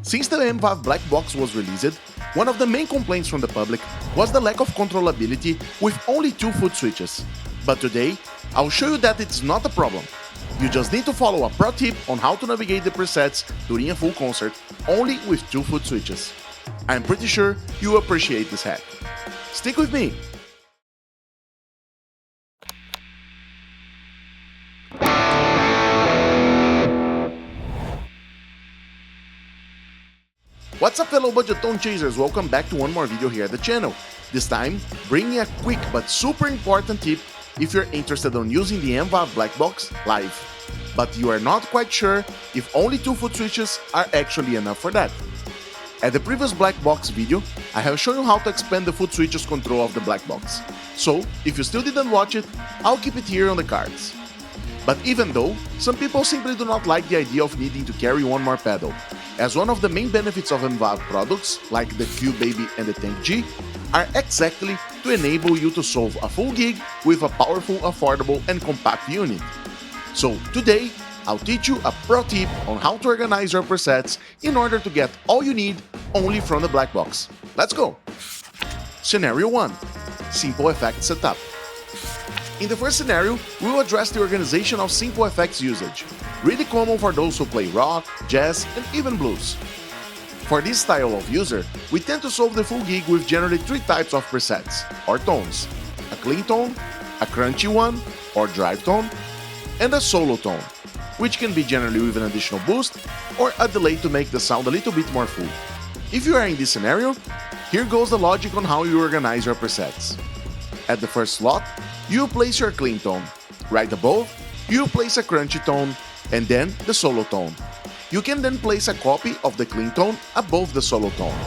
Since the M-VAVE Blackbox was released, one of the main complaints from the public was the lack of controllability with only 2 foot switches. But today, I'll show you that it's not a problem. You just need to follow a pro tip on how to navigate the presets during a full concert only with 2 foot switches. I'm pretty sure you appreciate this hack. Stick with me! What's up fellow budget tone chasers, welcome back to one more video here at the channel. This time, bringing a quick but super important tip if you're interested on using the M-VAVE Blackbox live, but you are not quite sure if only 2 foot switches are actually enough for that. At the previous Blackbox video, I have shown you how to expand the foot switches control of the Blackbox, so if you still didn't watch it, I'll keep it here on the cards. But even though, some people simply do not like the idea of needing to carry one more pedal, as one of the main benefits of M-VAVE products, like the Q-Baby and the Tank G, are exactly to enable you to solve a full gig with a powerful, affordable and compact unit. So today, I'll teach you a pro tip on how to organize your presets in order to get all you need only from the Blackbox. Let's go! Scenario 1. Simple effect setup. In the first scenario, we will address the organization of simple effects usage, really common for those who play rock, jazz, and even blues. For this style of user, we tend to solve the full gig with generally 3 types of presets, or tones: a clean tone, a crunchy one, or drive tone, and a solo tone, which can be generally with an additional boost or a delay to make the sound a little bit more full. If you are in this scenario, here goes the logic on how you organize your presets. At the first slot, you place your clean tone. Right above, you place a crunchy tone, and then the solo tone. You can then place a copy of the clean tone above the solo tone.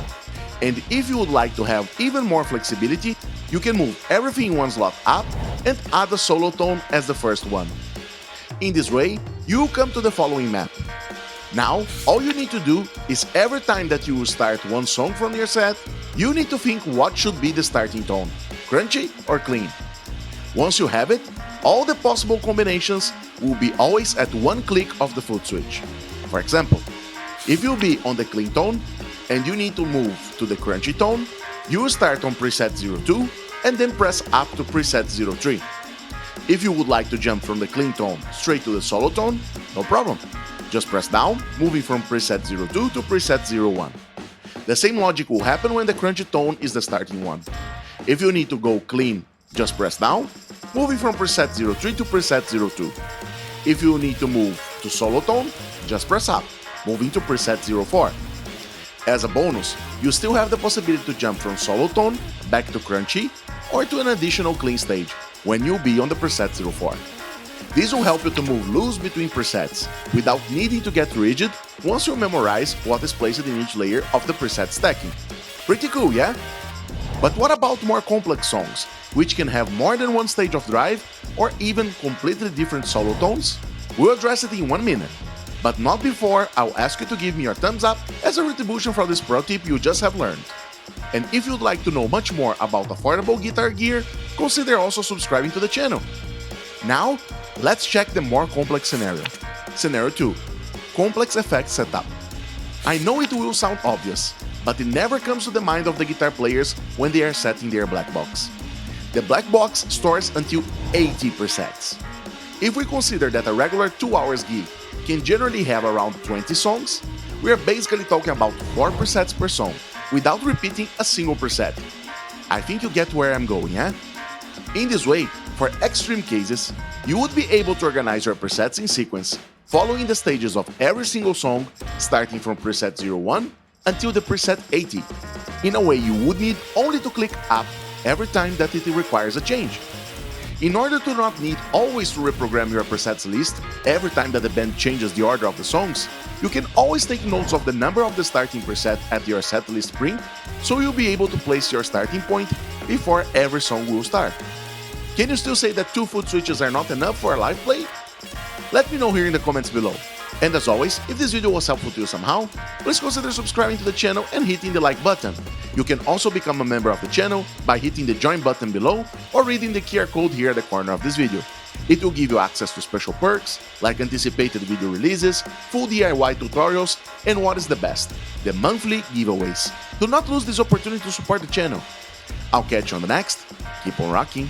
And if you would like to have even more flexibility, you can move everything one slot up and add the solo tone as the first one. In this way, you come to the following map. Now, all you need to do is every time that you will start one song from your set, you need to think what should be the starting tone, crunchy or clean. Once you have it, all the possible combinations will be always at one click of the foot switch. For example, if you'll be on the clean tone and you need to move to the crunchy tone, you will start on preset 02 and then press up to preset 03. If you would like to jump from the clean tone straight to the solo tone, no problem. Just press down, moving from preset 02 to preset 01. The same logic will happen when the crunchy tone is the starting one. If you need to go clean, just press down, moving from preset 03 to preset 02. If you need to move to solo tone, just press up, moving to preset 04. As a bonus, you still have the possibility to jump from solo tone back to crunchy or to an additional clean stage when you'll be on the preset 04. This will help you to move loose between presets without needing to get rigid once you memorize what is placed in each layer of the preset stacking. Pretty cool, yeah? But what about more complex songs, which can have more than one stage of drive or even completely different solo tones? We'll address it in 1 minute, but not before I'll ask you to give me your thumbs up as a retribution for this pro tip you just have learned. And if you'd like to know much more about affordable guitar gear, consider also subscribing to the channel. Now, let's check the more complex scenario. Scenario 2. Complex effects setup. I know it will sound obvious, but it never comes to the mind of the guitar players when they are setting their Blackbox. The Blackbox stores until 80 presets. If we consider that a regular 2 hours gig can generally have around 20 songs, we are basically talking about 4 presets per song, without repeating a single preset. I think you get where I'm going, yeah? In this way, for extreme cases, you would be able to organize your presets in sequence, following the stages of every single song, starting from preset 01 until the preset 80. In a way you would need only to click up every time that it requires a change. In order to not need always to reprogram your presets list every time that the band changes the order of the songs, you can always take notes of the number of the starting preset at your setlist print, so you'll be able to place your starting point before every song will start. Can you still say that 2 foot switches are not enough for a live play? Let me know here in the comments below. And as always, if this video was helpful to you somehow, please consider subscribing to the channel and hitting the like button. You can also become a member of the channel by hitting the join button below or reading the QR code here at the corner of this video. It will give you access to special perks, like anticipated video releases, full DIY tutorials, and what is the best, the monthly giveaways. Do not lose this opportunity to support the channel. I'll catch you on the next. Keep on rocking.